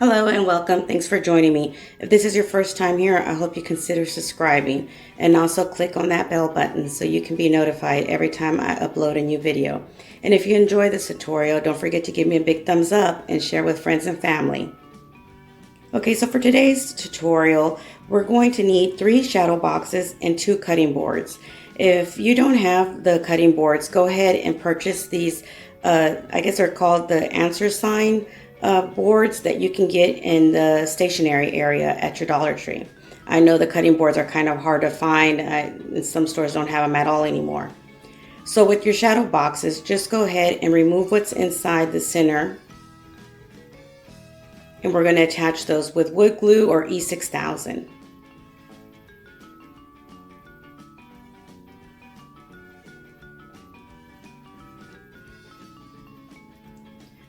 Hello and welcome. Thanks for joining me. If this is your first time here, I hope you consider subscribing and also click on that bell button so you can be notified every time I upload a new video. And if you enjoy this tutorial, don't forget to give me a big thumbs up and share with friends and family. Okay, so for today's tutorial, we're going to need 3 shadow boxes and 2 cutting boards. If you don't have the cutting boards, go ahead and purchase these, I guess they're called the answer sign boards that you can get in the stationery area at your Dollar Tree. I know the cutting boards are kind of hard to find, and some stores don't have them at all anymore. So with your shadow boxes, just go ahead and remove what's inside the center. And we're going to attach those with wood glue or E6000.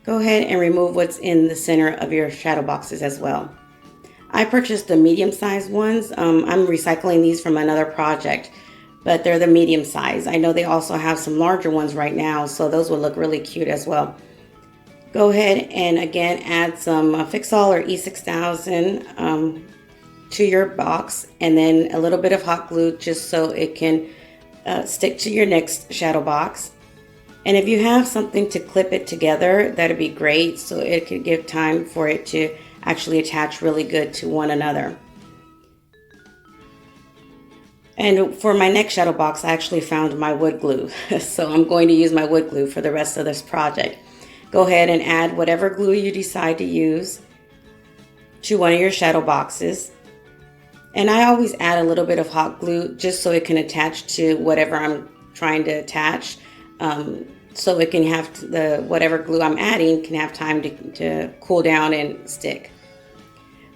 Go ahead and remove what's in the center of your shadow boxes as well. I purchased the medium-sized ones. I'm recycling these from another project, but they're the medium size. I know they also have some larger ones right now, so those will look really cute as well. Go ahead and again add some Fix-All or E6000 to your box, and then a little bit of hot glue just so it can stick to your next shadow box. And if you have something to clip it together, that'd be great, so it could give time for it to actually attach really good to one another. And for my next shadow box, I actually found my wood glue, so I'm going to use my wood glue for the rest of this project. Go ahead and add whatever glue you decide to use to one of your shadow boxes. And I always add a little bit of hot glue just so it can attach to whatever I'm trying to attach. So it can have whatever glue I'm adding can have time to cool down and stick.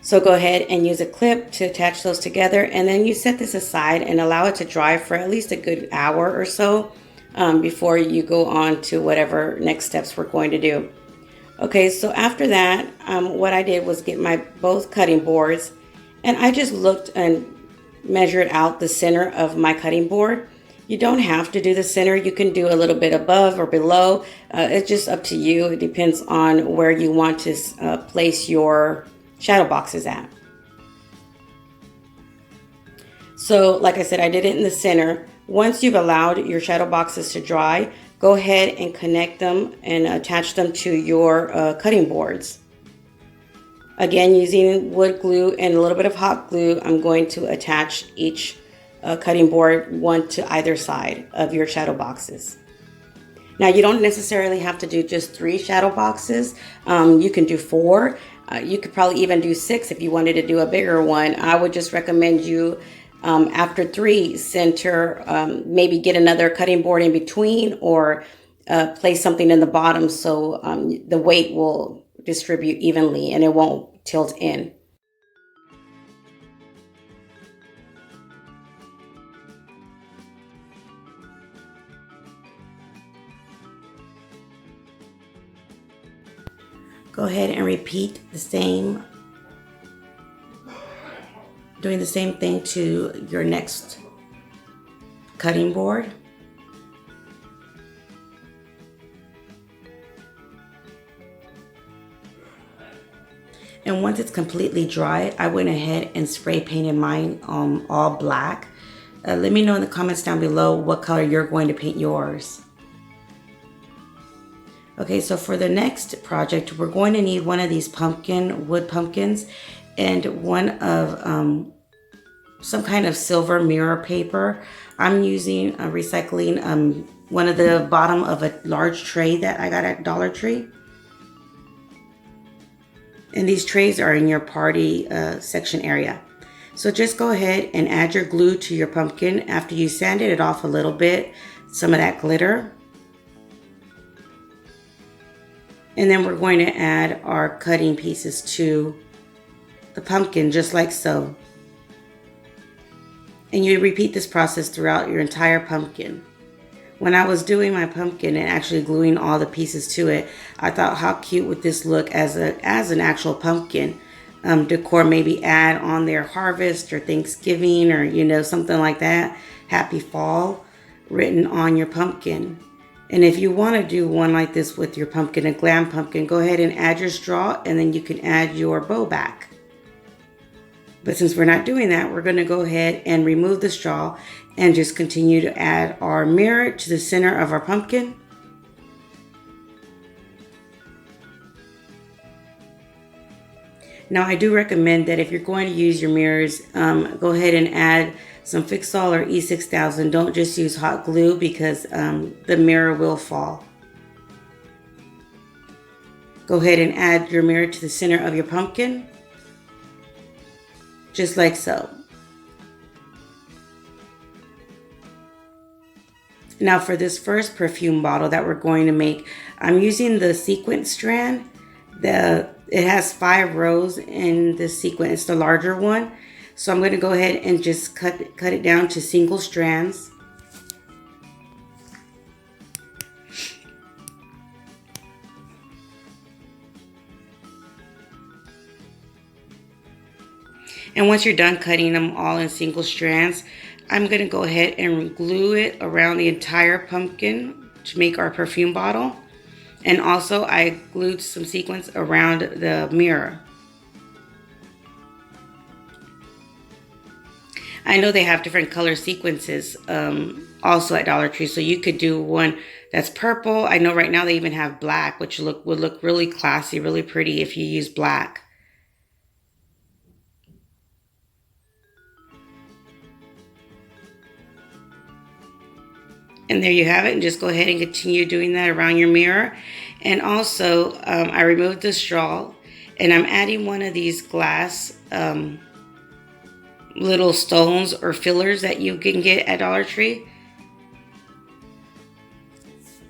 So go ahead and use a clip to attach those together, and then you set this aside and allow it to dry for at least a good hour or so before you go on to whatever next steps we're going to do. Okay, so after that, what I did was get my both cutting boards, and I just looked and measured out the center of my cutting board. You don't have to do the center. You can do a little bit above or below. It's just up to you. It depends on where you want to place your shadow boxes at. So like I said, I did it in the center. Once you've allowed your shadow boxes to dry, go ahead and connect them and attach them to your cutting boards. Again, using wood glue and a little bit of hot glue, I'm going to attach each cutting board, one to either side of your shadow boxes. Now you don't necessarily have to do just 3 shadow boxes. You can do 4. You could probably even do 6 if you wanted to do a bigger one. I would just recommend you after 3 center, maybe get another cutting board in between, or place something in the bottom so the weight will distribute evenly and it won't tilt in. Go ahead and repeat the same, doing the same thing to your next cutting board. And once it's completely dry, I went ahead and spray painted mine all black. Let me know in the comments down below what color you're going to paint yours. Okay, so for the next project, we're going to need one of these wood pumpkins, and one of some kind of silver mirror paper. I'm using recycling one of the bottom of a large tray that I got at Dollar Tree. And these trays are in your party section area. So just go ahead and add your glue to your pumpkin after you sanded it off a little bit, some of that glitter. And then we're going to add our cutting pieces to the pumpkin, just like so. And you repeat this process throughout your entire pumpkin. When I was doing my pumpkin and actually gluing all the pieces to it, I thought, how cute would this look as an actual pumpkin decor? Maybe add on there harvest or Thanksgiving, or something like that. Happy fall written on your pumpkin. And if you want to do one like this with your pumpkin, a glam pumpkin, go ahead and add your straw, and then you can add your bow back. But since we're not doing that, we're going to go ahead and remove the straw and just continue to add our mirror to the center of our pumpkin. Now, I do recommend that if you're going to use your mirrors, go ahead and add some Fixall or E6000. Don't just use hot glue because the mirror will fall. Go ahead and add your mirror to the center of your pumpkin, just like so. Now for this first perfume bottle that we're going to make, I'm using the sequin strand. It has 5 rows in this sequin. It's the larger one. So I'm going to go ahead and just cut it down to single strands. And once you're done cutting them all in single strands, I'm going to go ahead and glue it around the entire pumpkin to make our perfume bottle. And also I glued some sequins around the mirror. I know they have different color sequences also at Dollar Tree, so you could do one that's purple. I know right now they even have black, which would look really classy, really pretty if you use black. And there you have it, and just go ahead and continue doing that around your mirror. And also I removed the straw, and I'm adding one of these glass little stones or fillers that you can get at Dollar Tree.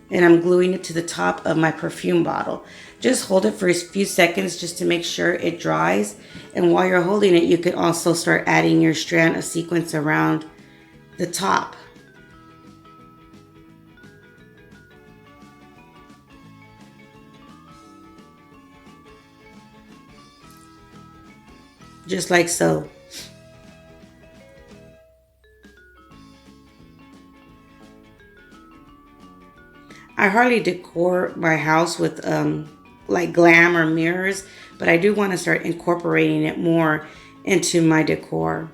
And I'm gluing it to the top of my perfume bottle. Just hold it for a few seconds just to make sure it dries. And while you're holding it, you can also start adding your strand of sequins around the top. Just like so. I hardly decor my house with like glam or mirrors, but I do want to start incorporating it more into my decor.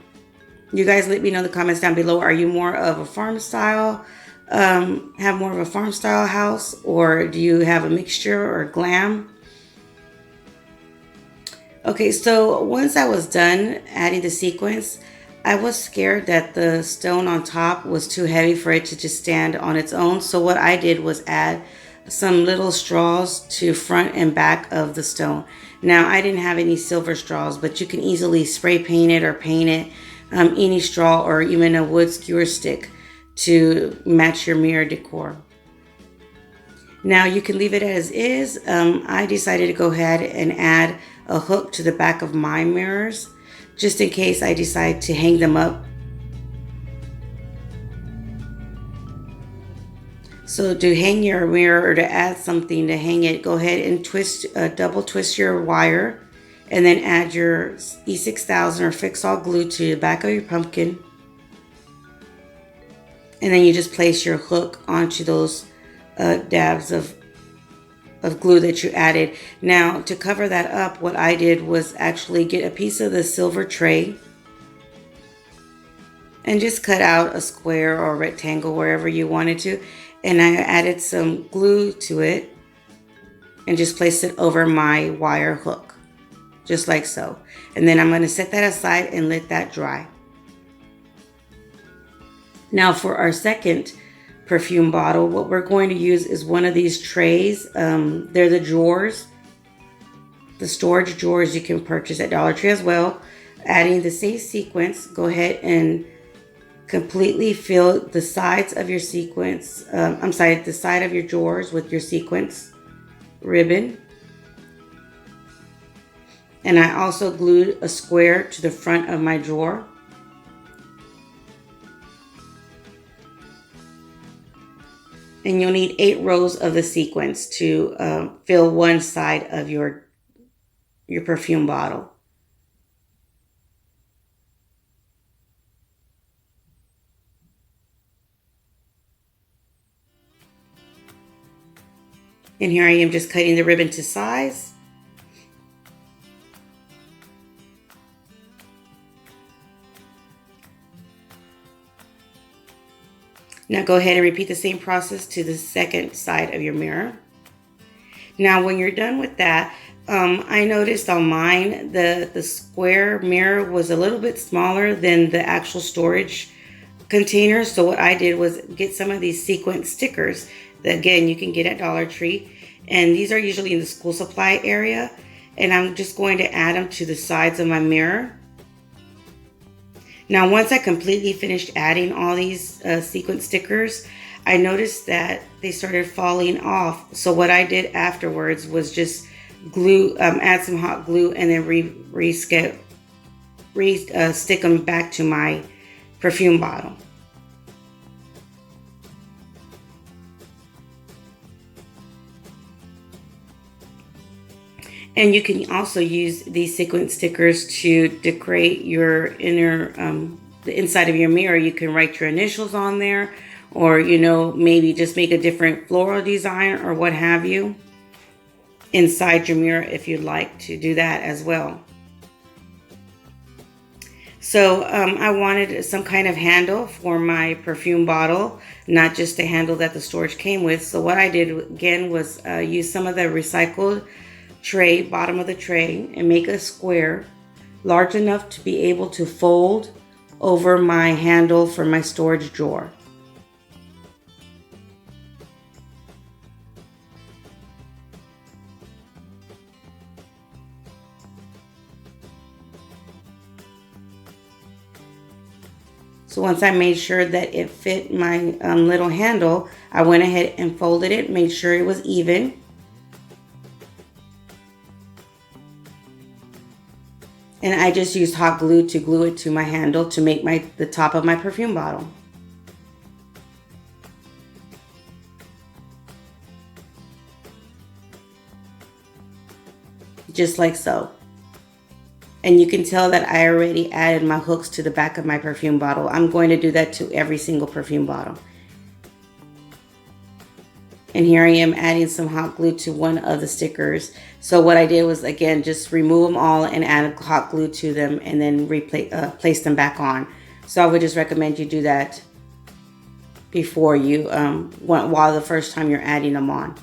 You guys let me know in the comments down below. Are you more of a farm style, have more of a farm style house, or do you have a mixture or glam? Okay, so once I was done adding the sequins, I was scared that the stone on top was too heavy for it to just stand on its own. So what I did was add some little straws to front and back of the stone. Now, I didn't have any silver straws, but you can easily spray paint it or paint it, any straw or even a wood skewer stick to match your mirror decor. Now you can leave it as is. I decided to go ahead and add a hook to the back of my mirrors, just in case I decide to hang them up. So to hang your mirror or to add something to hang it, go ahead and double twist your wire, and then add your E6000 or Fixall glue to the back of your pumpkin. And then you just place your hook onto those dabs of glue that you added. Now to cover that up, what I did was actually get a piece of the silver tray and just cut out a square or a rectangle wherever you wanted to, and I added some glue to it and just placed it over my wire hook, just like so. And then I'm going to set that aside and let that dry. Now for our second perfume bottle, what we're going to use is one of these trays. They're the drawers, the storage drawers you can purchase at Dollar Tree as well. Adding the same sequence, go ahead and completely fill the sides of your sequence, the side of your drawers with your sequence ribbon. And I also glued a square to the front of my drawer. And you'll need 8 rows of the sequins to fill one side of your perfume bottle. And here I am just cutting the ribbon to size. Now go ahead and repeat the same process to the second side of your mirror. Now when you're done with that, I noticed on mine the square mirror was a little bit smaller than the actual storage container. So what I did was get some of these sequin stickers that again you can get at Dollar Tree, and these are usually in the school supply area, and I'm just going to add them to the sides of my mirror. Now once I completely finished adding all these sequin stickers, I noticed that they started falling off. So what I did afterwards was just glue, add some hot glue, and then stick them back to my perfume bottle. And you can also use these sequin stickers to decorate your inner, the inside of your mirror. You can write your initials on there, or, you know, maybe just make a different floral design or what have you inside your mirror if you'd like to do that as well. So I wanted some kind of handle for my perfume bottle, not just the handle that the storage came with. So what I did again was use some of the recycled tray, bottom of the tray, and make a square large enough to be able to fold over my handle for my storage drawer. So once I made sure that it fit my little handle, I went ahead and folded it, made sure it was even. And I just used hot glue to glue it to my handle to make the top of my perfume bottle. Just like so. And you can tell that I already added my hooks to the back of my perfume bottle. I'm going to do that to every single perfume bottle. And here I am adding some hot glue to one of the stickers. So what I did was, again, just remove them all and add hot glue to them, and then place them back on. So I would just recommend you do that before you, while the first time you're adding them on.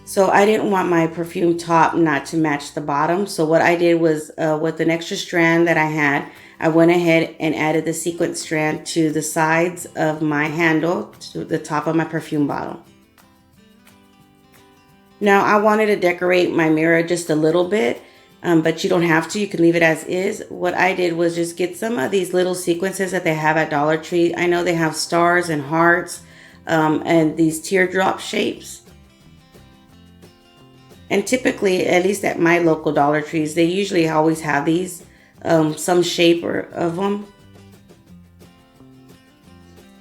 So I didn't want my perfume top not to match the bottom. So what I did was, with an extra strand that I had, I went ahead and added the sequin strand to the sides of my handle, to the top of my perfume bottle. Now I wanted to decorate my mirror just a little bit, but you don't have to. You can leave it as is. What I did was just get some of these little sequences that they have at Dollar Tree. I know they have stars and hearts, and these teardrop shapes. And typically, at least at my local Dollar Trees, they usually always have these, some shape of them.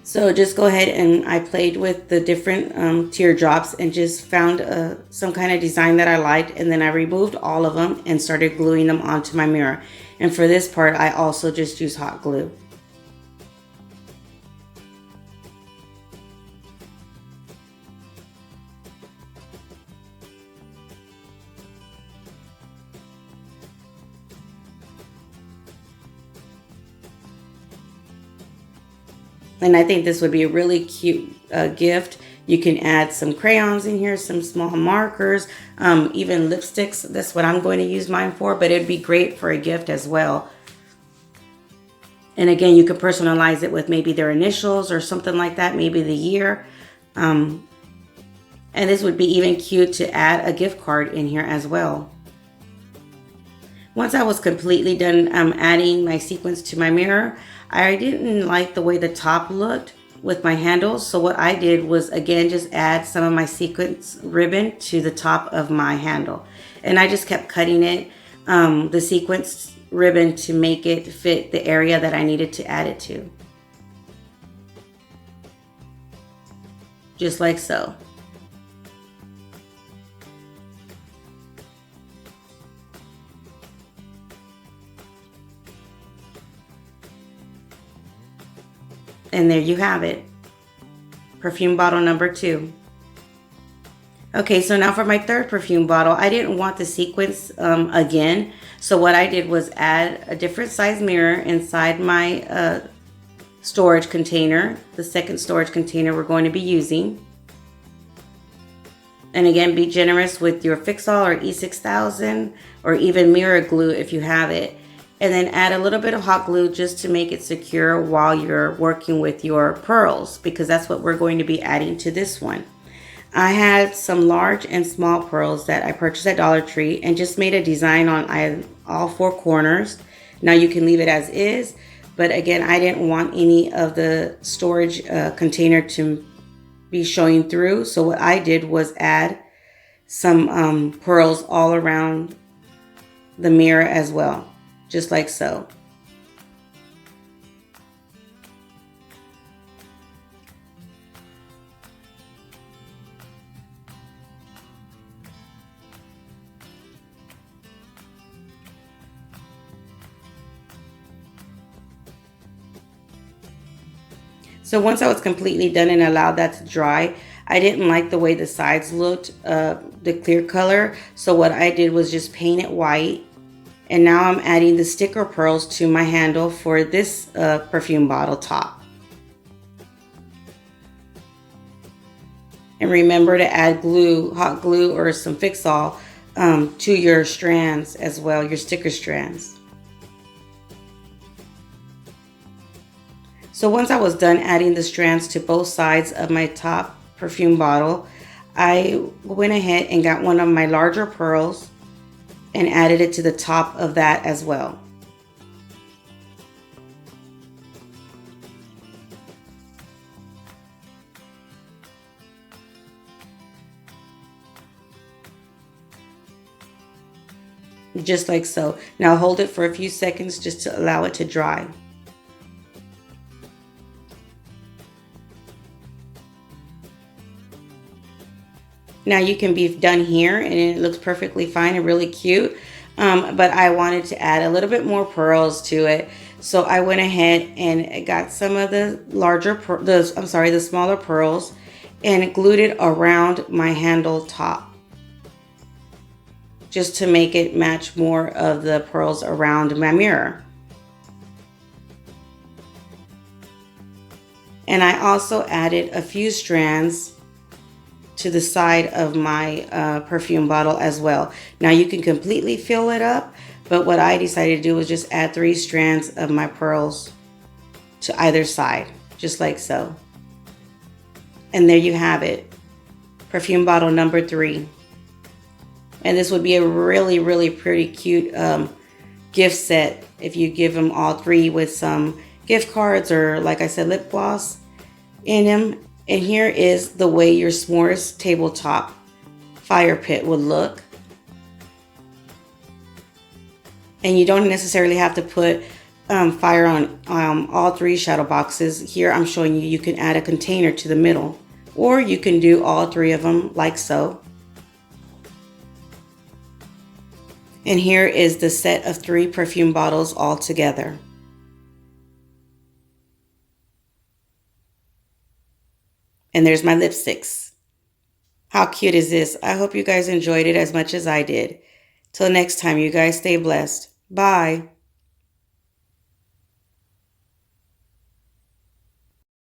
So just go ahead, and I played with the different teardrops and just found some kind of design that I liked, and then I removed all of them and started gluing them onto my mirror. And for this part, I also just used hot glue. And I think this would be a really cute gift. You can add some crayons in here, some small markers, even lipsticks. That's what I'm going to use mine for, but it'd be great for a gift as well. And again, you could personalize it with maybe their initials or something like that, maybe the year. And this would be even cute to add a gift card in here as well. Once I was completely done adding my sequins to my mirror, I didn't like the way the top looked with my handles. So what I did was, again, just add some of my sequins ribbon to the top of my handle. And I just kept cutting it, the sequins ribbon, to make it fit the area that I needed to add it to. Just like so. And there you have it. Perfume bottle number 2. Okay, so now for my third perfume bottle, I didn't want the sequence again. So what I did was add a different size mirror inside my storage container, the second storage container we're going to be using. And again, be generous with your Fix-All or E6000 or even mirror glue if you have it. And then add a little bit of hot glue just to make it secure while you're working with your pearls, because that's what we're going to be adding to this one. I had some large and small pearls that I purchased at Dollar Tree and just made a design on all four corners. Now you can leave it as is, but again, I didn't want any of the storage container to be showing through. So what I did was add some pearls all around the mirror as well, just like so. So once I was completely done and allowed that to dry, I didn't like the way the sides looked, the clear color. So what I did was just paint it white. And now I'm adding the sticker pearls to my handle for this perfume bottle top. And remember to add glue, hot glue or some Fix-All to your strands as well, your sticker strands. So once I was done adding the strands to both sides of my top perfume bottle, I went ahead and got one of my larger pearls and added it to the top of that as well. Just like so. Now hold it for a few seconds just to allow it to dry. Now you can be done here and it looks perfectly fine and really cute. But I wanted to add a little bit more pearls to it. So I went ahead and got some of the the smaller pearls and glued it around my handle top, just to make it match more of the pearls around my mirror. And I also added a few strands to the side of my perfume bottle as well. Now you can completely fill it up, but what I decided to do was just add 3 strands of my pearls to either side, just like so. And there you have it, perfume bottle number 3. And this would be a really, really pretty cute gift set if you give them all 3 with some gift cards or, like I said, lip gloss in them. And here is the way your s'mores tabletop fire pit would look. And you don't necessarily have to put fire on all 3 shadow boxes. Here I'm showing you, you can add a container to the middle, or you can do all 3 of them like so. And here is the set of 3 perfume bottles all together. And there's my lipsticks. How cute is this? I hope you guys enjoyed it as much as I did. Till next time, you guys stay blessed. Bye.